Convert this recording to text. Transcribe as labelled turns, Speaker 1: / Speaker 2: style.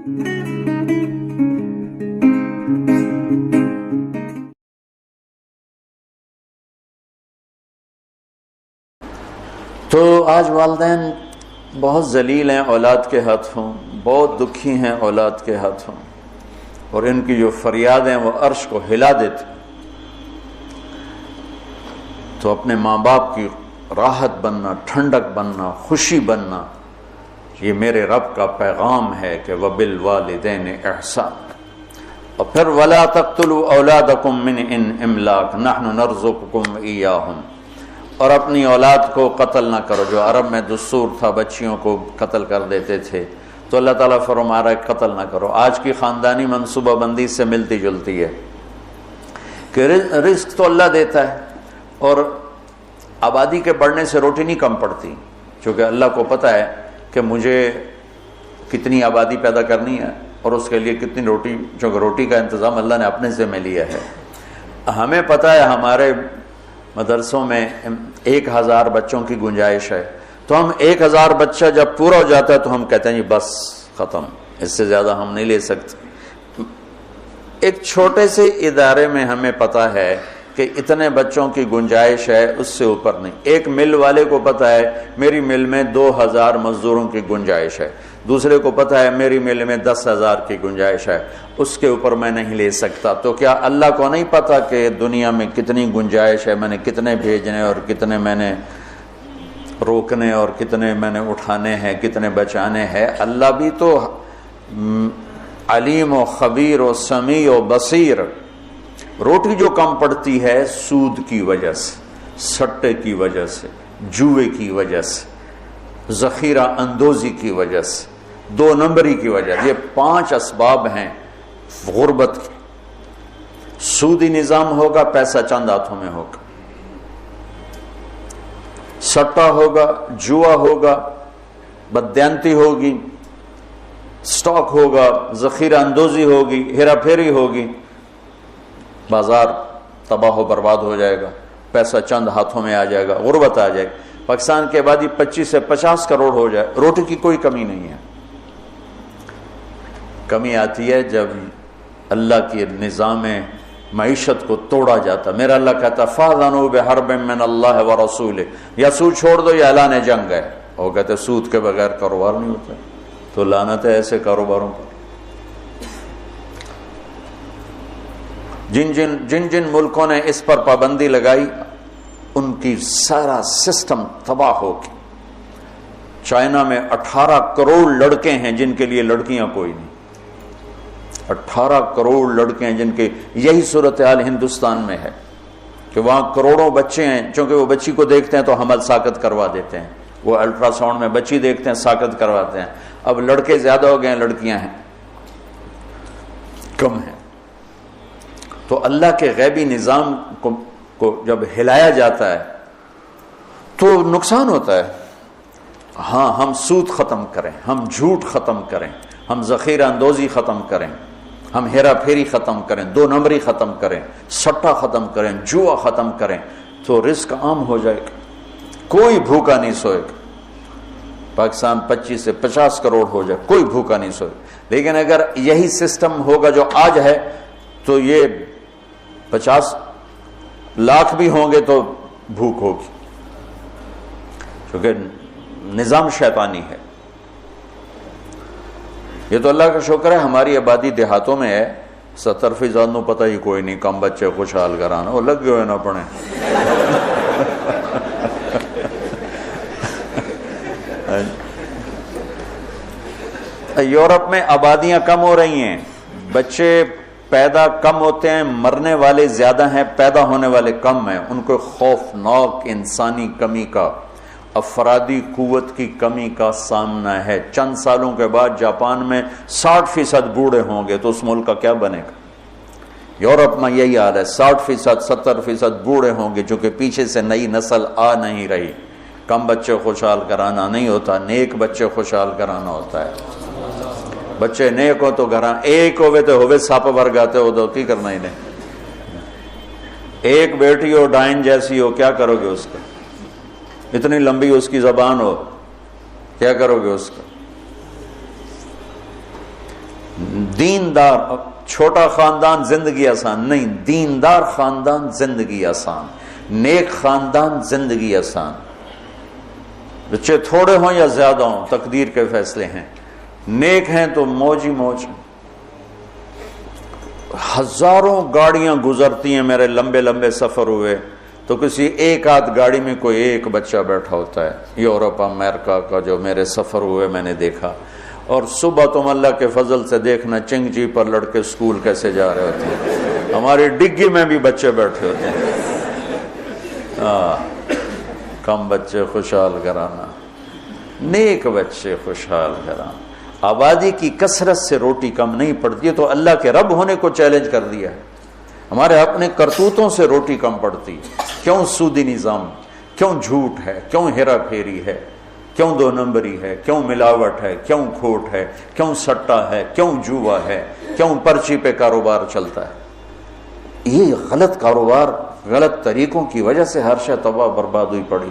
Speaker 1: تو آج والدین بہت ذلیل ہیں اولاد کے ہاتھوں، بہت دکھی ہیں اولاد کے ہاتھوں، اور ان کی جو فریادیں وہ عرش کو ہلا دیتی۔ تو اپنے ماں باپ کی راحت بننا، ٹھنڈک بننا، خوشی بننا، یہ میرے رب کا پیغام ہے کہ وَبِالْوَالِدَيْنِ إِحْسَانًا۔ اور پھر وَلَا تَقْتُلُوا أَوْلَادَكُم مِّنْ إِمْلَاقٍ نَحْنُ نَرْزُقُكُمْ إِيَّاهُمْ۔ اور اپنی اولاد کو قتل نہ کرو۔ جو عرب میں دستور تھا بچیوں کو قتل کر دیتے تھے، تو اللہ تعالیٰ فرما رہا ہے قتل نہ کرو۔ آج کی خاندانی منصوبہ بندی سے ملتی جلتی ہے کہ رزق تو اللہ دیتا ہے، اور آبادی کے بڑھنے سے روٹی نہیں کم پڑتی، چونکہ اللہ کو پتہ ہے کہ مجھے کتنی آبادی پیدا کرنی ہے اور اس کے لیے کتنی روٹی، چونکہ روٹی کا انتظام اللہ نے اپنے ذمہ لیا ہے۔ ہمیں پتہ ہے ہمارے مدرسوں میں 1000 بچوں کی گنجائش ہے، تو ہم 1000 بچہ جب پورا ہو جاتا ہے تو ہم کہتے ہیں جی بس ختم، اس سے زیادہ ہم نہیں لے سکتے۔ ایک چھوٹے سے ادارے میں ہمیں پتہ ہے کہ اتنے بچوں کی گنجائش ہے، اس سے اوپر نہیں۔ ایک مل والے کو پتہ ہے میری مل میں 2000 مزدوروں کی گنجائش ہے، دوسرے کو پتہ ہے میری مل میں 10,000 کی گنجائش ہے، اس کے اوپر میں نہیں لے سکتا۔ تو کیا اللہ کو نہیں پتہ کہ دنیا میں کتنی گنجائش ہے، میں نے کتنے بھیجنے اور کتنے میں نے روکنے اور کتنے میں نے اٹھانے ہیں، کتنے بچانے ہیں؟ اللہ بھی تو علیم و خبیر و سمیع و بصیر۔ روٹی جو کم پڑتی ہے سود کی وجہ سے، سٹے کی وجہ سے، جوئے کی وجہ سے، ذخیرہ اندوزی کی وجہ سے، 2 نمبری کی وجہ سے، یہ 5 اسباب ہیں غربت کے۔ سودی نظام ہوگا، پیسہ چند ہاتھوں میں ہوگا، سٹا ہوگا، جوا ہوگا، بددیانتی ہوگی، سٹاک ہوگا، ذخیرہ اندوزی ہوگی، ہیرا پھیری ہوگی، بازار تباہ و برباد ہو جائے گا، پیسہ چند ہاتھوں میں آ جائے گا، غربت آ جائے گی۔ پاکستان کی آبادی 25 سے 50 کروڑ ہو جائے، روٹی کی کوئی کمی نہیں ہے۔ کمی آتی ہے جب اللہ کی نظام معیشت کو توڑا جاتا۔ میرا اللہ کہتا فَأْذَنُوا بِحَرْبٍ مِّنَ اللَّهِ وَرَسُولِهِ، یا سود چھوڑ دو یا اعلان جنگ ہے۔ وہ کہتے سود کے بغیر کاروبار نہیں ہوتا، تو لعنت ہے ایسے کاروباروں پر۔ جن جن ملکوں نے اس پر پابندی لگائی ان کی سارا سسٹم تباہ ہو گیا۔ چائنا میں 18 کروڑ لڑکے ہیں جن کے لیے لڑکیاں کوئی نہیں، 18 کروڑ لڑکے ہیں جن کے، یہی صورتحال ہندوستان میں ہے کہ وہاں کروڑوں بچے ہیں، چونکہ وہ بچی کو دیکھتے ہیں تو حمل ساقط کروا دیتے ہیں، وہ الٹرا ساؤنڈ میں بچی دیکھتے ہیں ساقط کرواتے ہیں۔ اب لڑکے زیادہ ہو گئے ہیں، لڑکیاں ہیں کم ہیں۔ تو اللہ کے غیبی نظام کو جب ہلایا جاتا ہے تو نقصان ہوتا ہے۔ ہاں، ہم سود ختم کریں، ہم جھوٹ ختم کریں، ہم ذخیرہ اندوزی ختم کریں، ہم ہیرا پھیری ختم کریں، 2 نمبری ختم کریں، سٹا ختم کریں، جوا ختم کریں، تو رزق عام ہو جائے گا، کوئی بھوکا نہیں سوئے گا۔ پاکستان 25 سے 50 کروڑ ہو جائے، کوئی بھوکا نہیں سوئے گا۔ لیکن اگر یہی سسٹم ہوگا جو آج ہے تو یہ 50 لاکھ بھی ہوں گے تو بھوک ہوگی، کیونکہ نظام شیطانی ہے۔ یہ تو اللہ کا شکر ہے ہماری آبادی دیہاتوں میں ہے، 70% نو پتہ ہی کوئی نہیں، کم بچے خوشحال کرانا، وہ لگ گئے نہ پڑھیں۔ یورپ میں آبادیاں کم ہو رہی ہیں، بچے پیدا کم ہوتے ہیں، مرنے والے زیادہ ہیں، پیدا ہونے والے کم ہیں۔ ان کو خوفناک انسانی کمی کا، افرادی قوت کی کمی کا سامنا ہے۔ چند سالوں کے بعد جاپان میں 60% بوڑھے ہوں گے، تو اس ملک کا کیا بنے گا؟ یورپ میں یہی حال ہے، 60% 70% بوڑھے ہوں گے، چونکہ پیچھے سے نئی نسل آ نہیں رہی۔ کم بچے خوشحال کرانا نہیں ہوتا، نیک بچے خوشحال کرانا ہوتا ہے۔ بچے نیک ہو تو گھراں ایک ہوئے تو ہوئے ساپ بھر گاتے ہو، تو کی کرنا ہی نہیں۔ ایک بیٹی ہو ڈائن جیسی ہو، کیا کرو گے اس کا؟ اتنی لمبی اس کی زبان ہو، کیا کرو گے اس کا؟ دیندار چھوٹا خاندان زندگی آسان نہیں، دیندار خاندان زندگی آسان، نیک خاندان زندگی آسان. بچے تھوڑے ہوں یا زیادہ ہوں تقدیر کے فیصلے ہیں، نیک ہیں تو موج ہی موج. ہزاروں گاڑیاں گزرتی ہیں، میرے لمبے لمبے سفر ہوئے تو کسی ایک آدھ گاڑی میں کوئی ایک بچہ بیٹھا ہوتا ہے. یورپ امریکہ کا جو میرے سفر ہوئے میں نے دیکھا. اور صبح تم اللہ کے فضل سے دیکھنا چنگ جی پر لڑکے اسکول کیسے جا رہے ہوتے ہیں. ہماری ڈگی میں بھی بچے بیٹھے ہوتے ہیں. کم بچے خوشحال گھرانہ، نیک بچے خوشحال گھرانہ. آبادی کی کثرت سے روٹی کم نہیں پڑتی ہے، تو اللہ کے رب ہونے کو چیلنج کر دیا ہے. ہمارے اپنے کرتوتوں سے روٹی کم پڑتی. کیوں سودی نظام، کیوں جھوٹ ہے، کیوں ہیرا پھیری ہے، کیوں دو نمبری ہے، کیوں ملاوٹ ہے، کیوں کھوٹ ہے، کیوں سٹا ہے، کیوں جوا ہے، کیوں پرچی پہ کاروبار چلتا ہے. یہ غلط کاروبار، غلط طریقوں کی وجہ سے ہر شے تباہ برباد ہوئی پڑی.